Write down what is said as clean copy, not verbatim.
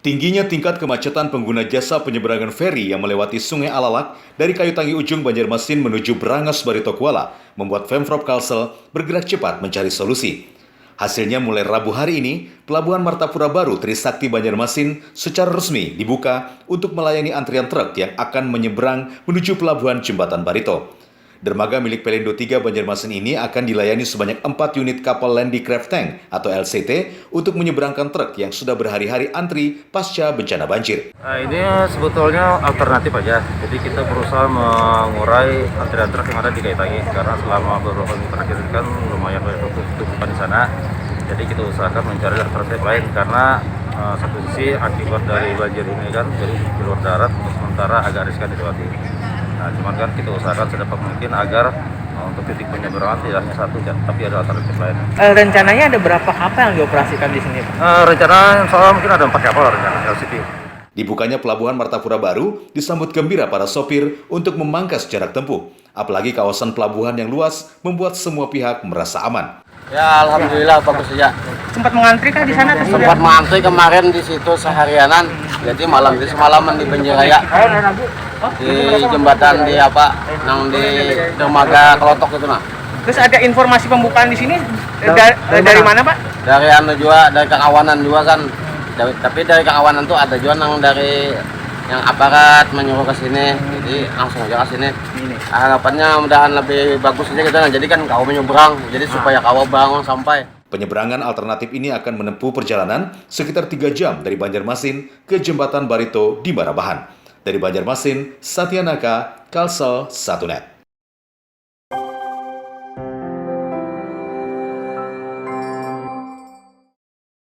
Tingginya tingkat kemacetan pengguna jasa penyeberangan feri yang melewati Sungai Alalak dari Kayutangi Ujung Banjarmasin menuju Brangas Barito Kuala membuat Pemprov Kalsel bergerak cepat mencari solusi. Hasilnya mulai Rabu hari ini, Pelabuhan Martapura Baru Trisakti Banjarmasin secara resmi dibuka untuk melayani antrian truk yang akan menyeberang menuju Pelabuhan Jembatan Barito. Dermaga milik Pelindo 3 Banjarmasin ini akan dilayani sebanyak 4 unit kapal Landicraft Tank atau LCT untuk menyeberangkan truk yang sudah berhari-hari antri pasca bencana banjir. Ini sebetulnya alternatif aja, jadi kita berusaha mengurai antrian truk yang ada di Kayutangi karena selama beberapa minggu terakhir ini kan lumayan banyak tutupan di sana. Jadi kita usahakan mencari alternatif lain karena satu sisi akibat dari banjir ini kan jadi di luar darat untuk sementara agak riskan dilewati. Nah, cuman kan kita usahakan sedapat mungkin agar untuk titik penyeberangan tidak hanya satu, tapi ada alternatif lain. Rencananya ada berapa kapal yang dioperasikan di sini? Rencana soalnya mungkin ada 4 kapal rencana LCT. Dibukanya Pelabuhan Martapura Baru disambut gembira para sopir untuk memangkas jarak tempuh. Apalagi kawasan pelabuhan yang luas membuat semua pihak merasa aman. Ya, alhamdulillah bagus saja. Sempat mengantri kah di sana? Sempat mengantri kemarin di situ seharianan. Jadi semalaman di Banjaraya. Di jembatan di dermaga Kelotok itu nah. Terus ada informasi pembukaan di sini dari mana, Pak? Dari dari Kakawanan juga kan. Tapi dari Kakawanan tuh ada juga dari yang aparat menyuruh ke sini. Jadi langsung aja ke sini. Harapannya mudahan lebih bagus aja gitu nah. Jadi kan kau menyeberang. Jadi supaya kau bangun sampai. Penyeberangan alternatif ini akan menempuh perjalanan sekitar 3 jam dari Banjarmasin ke Jembatan Barito di Marabahan. Dari Banjarmasin, Satya Naka, Kalsel, 1net.